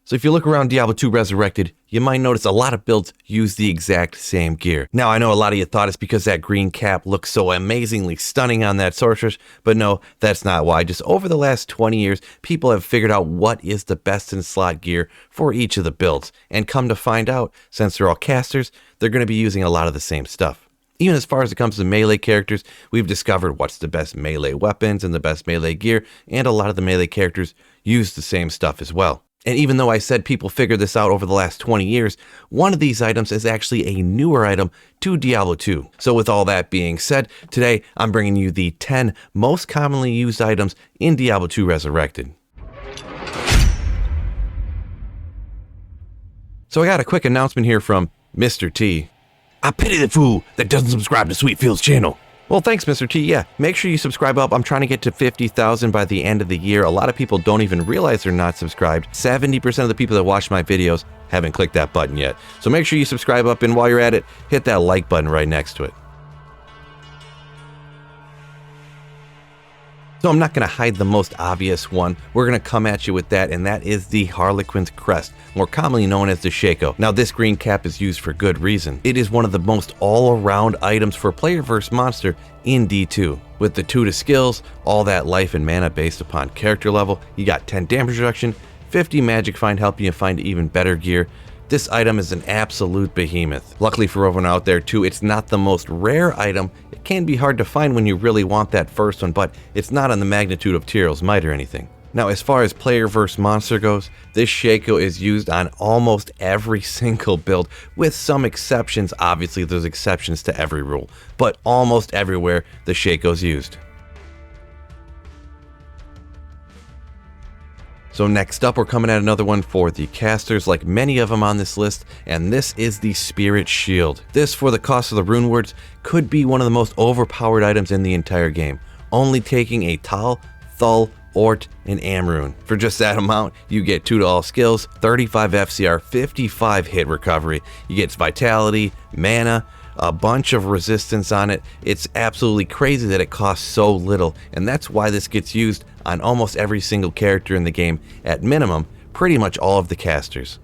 So if you look around Diablo 2 Resurrected, you might notice a lot of builds use the exact same gear. Now I know a lot of you thought it's because that green cap looks so amazingly stunning on that sorceress, but no, that's not why. Just over the last 20 years, people have figured out what is the best in slot gear for each of the builds. And come to find out, since they're all casters, they're going to be using a lot of the same stuff. Even as far as it comes to melee characters, we've discovered what's the best melee weapons and the best melee gear, and a lot of the melee characters use the same stuff as well. And even though I said people figured this out over the last 20 years, one of these items is actually a newer item to Diablo 2. So with all that being said, today I'm bringing you the 10 most commonly used items in Diablo 2 Resurrected. So I got a quick announcement here from Mr. T. I pity the fool that doesn't subscribe to Sweetfield's channel. Well, thanks, Mr. T. Yeah, make sure you subscribe up. I'm trying to get to 50,000 by the end of the year. A lot of people don't even realize they're not subscribed. 70% of the people that watch my videos haven't clicked that button yet. So make sure you subscribe up, and while you're at it, hit that like button right next to it. So I'm not going to hide the most obvious one. We're going to come at you with that, and that is the Harlequin's Crest, more commonly known as the Shako. Now this green cap is used for good reason. It is one of the most all-around items for player versus monster in D2. With the 2 to skills, all that life and mana based upon character level, you got 10 damage reduction, 50 magic find helping you find even better gear. This item is an absolute behemoth. Luckily for everyone out there too, it's not the most rare item. It can be hard to find when you really want that first one, but it's not on the magnitude of Tyrell's Might or anything. Now as far as player versus monster goes, this Shako is used on almost every single build, with some exceptions. Obviously there's exceptions to every rule, but almost everywhere the Shako's used. So next up, we're coming at another one for the casters, like many of them on this list, and this is the Spirit Shield. This, for the cost of the Runewords, could be one of the most overpowered items in the entire game, only taking a Tal, Thul, Ort, and Amrune. For just that amount, you get 2 to all skills, 35 FCR, 55 hit recovery. You get vitality, mana, a bunch of resistance on it. It's absolutely crazy that it costs so little, and that's why this gets used on almost every single character in the game, at minimum, pretty much all of the casters.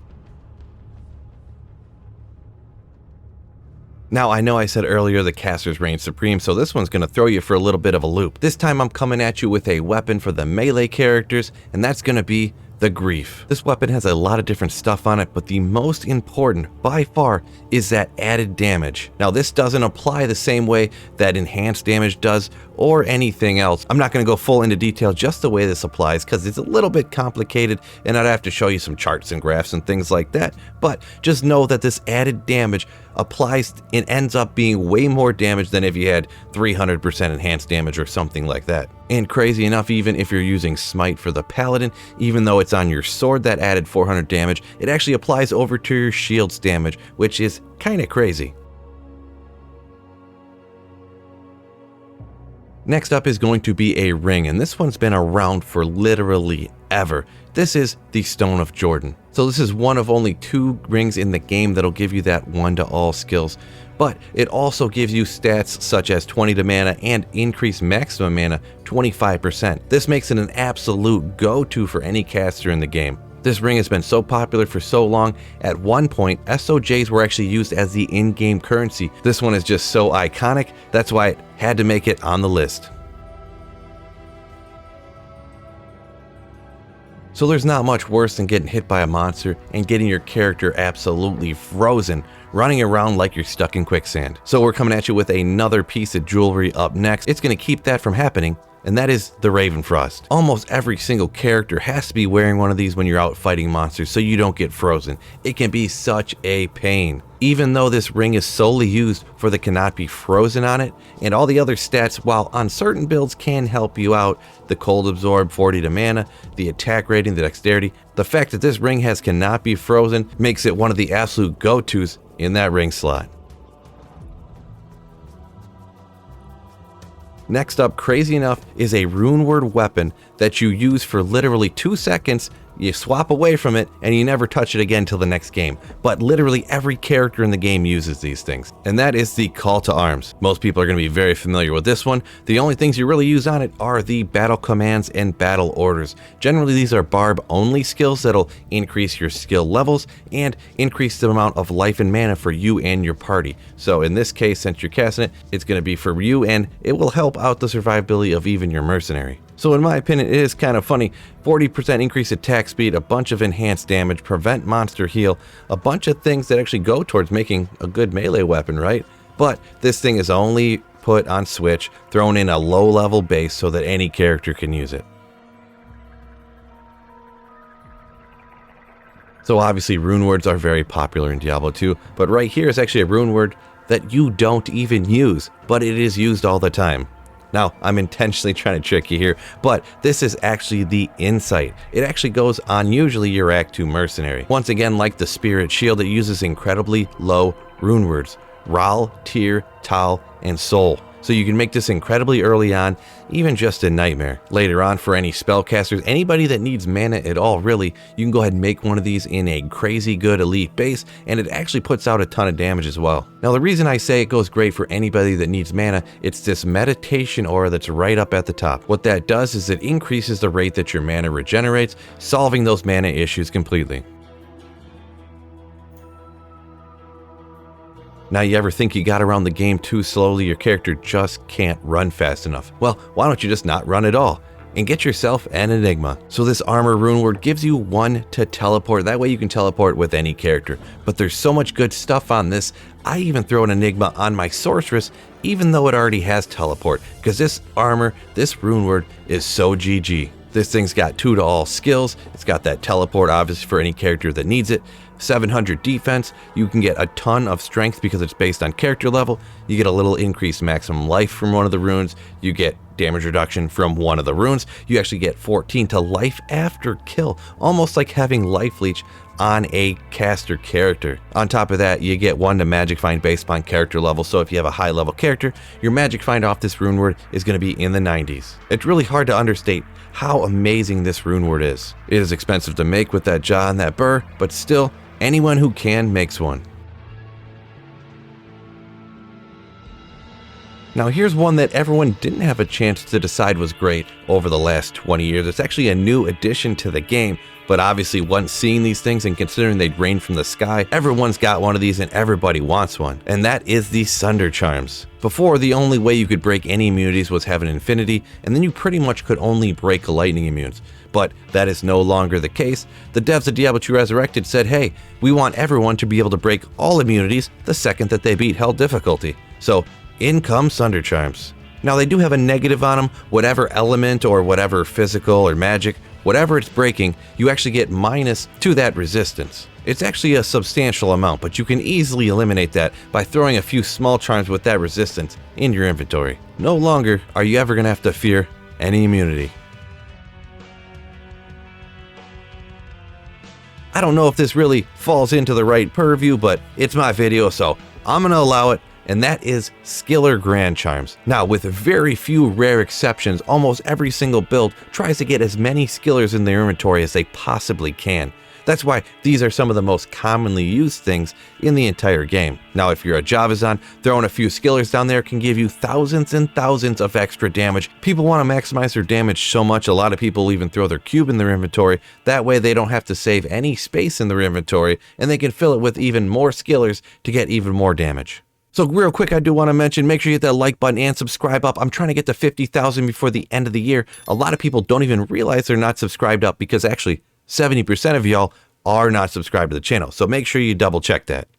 Now I know I said earlier the casters reign supreme, so this one's going to throw you for a little bit of a loop. This time I'm coming at you with a weapon for the melee characters, and that's going to be the Grief. This weapon has a lot of different stuff on it, but the most important by far is that added damage. Now this doesn't apply the same way that enhanced damage does or anything else. I'm not going to go full into detail just the way this applies because it's a little bit complicated and I'd have to show you some charts and graphs and things like that, but just know that this added damage applies and ends up being way more damage than if you had 300% enhanced damage or something like that. And crazy enough, even if you're using Smite for the Paladin, even though it's on your sword that added 400 damage, it actually applies over to your shield's damage, which is kinda crazy. Next up is going to be a ring, and this one's been around for literally ever. This is the Stone of Jordan. So this is one of only 2 rings in the game that'll give you that 1 to all skills, but it also gives you stats such as 20 to mana and increased maximum mana 25%. This makes it an absolute go-to for any caster in the game. This ring has been so popular for so long, at one point SOJs were actually used as the in-game currency. This one is just so iconic, that's why it had to make it on the list. So there's not much worse than getting hit by a monster and getting your character absolutely frozen, running around like you're stuck in quicksand. So we're coming at you with another piece of jewelry up next. It's going to keep that from happening, and that is the Ravenfrost. Almost every single character has to be wearing one of these when you're out fighting monsters so you don't get frozen. It can be such a pain. Even though this ring is solely used for the cannot be frozen on it, and all the other stats, while on certain builds can help you out, the cold absorb 40 to mana, the attack rating, the dexterity, the fact that this ring has cannot be frozen makes it one of the absolute go-tos in that ring slot. Next up, crazy enough, is a Runeword weapon that you use for literally 2 seconds. you swap away from it, and you never touch it again till the next game. But literally every character in the game uses these things. And that is the call to arms. Most people are going to be very familiar with this one. The only things you really use on it are the battle commands and battle orders. Generally, these are barb only skills that'll increase your skill levels and increase the amount of life and mana for you and your party. So in this case, since you're casting it, it's going to be for you, and it will help out the survivability of even your mercenary. So in my opinion, it is kind of funny. 40% increase attack speed, a bunch of enhanced damage, prevent monster heal, a bunch of things that actually go towards making a good melee weapon, right? But this thing is only put on Switch, thrown in a low level base so that any character can use it. So obviously runewords are very popular in Diablo 2, but right here is actually a runeword that you don't even use, but it is used all the time. Now, I'm intentionally trying to trick you here, but this is actually the insight. It actually goes on usually your Act 2 mercenary. Once again, like the Spirit Shield, it uses incredibly low runewords: Ral, Tyr, Tal, and Sol. So you can make this incredibly early on, even just in Nightmare. Later on, for any spellcasters, anybody that needs mana at all really, you can go ahead and make one of these in a crazy good elite base, and it actually puts out a ton of damage as well. Now the reason I say it goes great for anybody that needs mana, it's this meditation aura that's right up at the top. What that does is it increases the rate that your mana regenerates, solving those mana issues completely. Now, you ever think you got around the game too slowly, your character just can't run fast enough? Well, why don't you just not run at all and get yourself an Enigma? So this armor runeword gives you 1 to teleport. That way you can teleport with any character. But there's so much good stuff on this, I even throw an Enigma on my sorceress, even though it already has teleport, because this armor, this runeword is so GG. This thing's got 2 to all skills. It's got that teleport, obviously, for any character that needs it. 700 defense. You can get a ton of strength because it's based on character level. You get a little increased maximum life from one of the runes. You get damage reduction from one of the runes. You actually get 14 to life after kill, almost like having life leech on a caster character. On top of that, you get 1 to magic find based upon character level. So if you have a high level character, your magic find off this runeword is going to be in the 90s. It's really hard to understate how amazing this runeword is. It is expensive to make with that jaw and that burr, but still, anyone who can makes one. Now here's one that everyone didn't have a chance to decide was great over the last 20 years. It's actually a new addition to the game, but obviously once seeing these things and considering they'd rain from the sky, everyone's got one of these and everybody wants one. And that is the Sunder Charms. Before, the only way you could break any immunities was have an infinity, and then you pretty much could only break lightning immunes. But that is no longer the case. The devs of Diablo 2 Resurrected said, hey, we want everyone to be able to break all immunities the second that they beat Hell difficulty. So in comes Sunder Charms. Now they do have a negative on them. Whatever element or whatever physical or magic, whatever it's breaking, you actually get minus to that resistance. It's actually a substantial amount, but you can easily eliminate that by throwing a few small charms with that resistance in your inventory. No longer are you ever going to have to fear any immunity. I don't know if this really falls into the right purview, but it's my video, so I'm going to allow it. And that is Skiller Grand Charms. Now, with very few rare exceptions, almost every single build tries to get as many skillers in their inventory as they possibly can. That's why these are some of the most commonly used things in the entire game. Now, if you're a Javazon, throwing a few skillers down there can give you thousands and thousands of extra damage. People want to maximize their damage so much, a lot of people even throw their cube in their inventory. That way they don't have to save any space in their inventory, and they can fill it with even more skillers to get even more damage. So real quick, I do want to mention, make sure you hit that like button and subscribe up. I'm trying to get to 50,000 before the end of the year. A lot of people don't even realize they're not subscribed up because actually 70% of y'all are not subscribed to the channel. So make sure you double check that.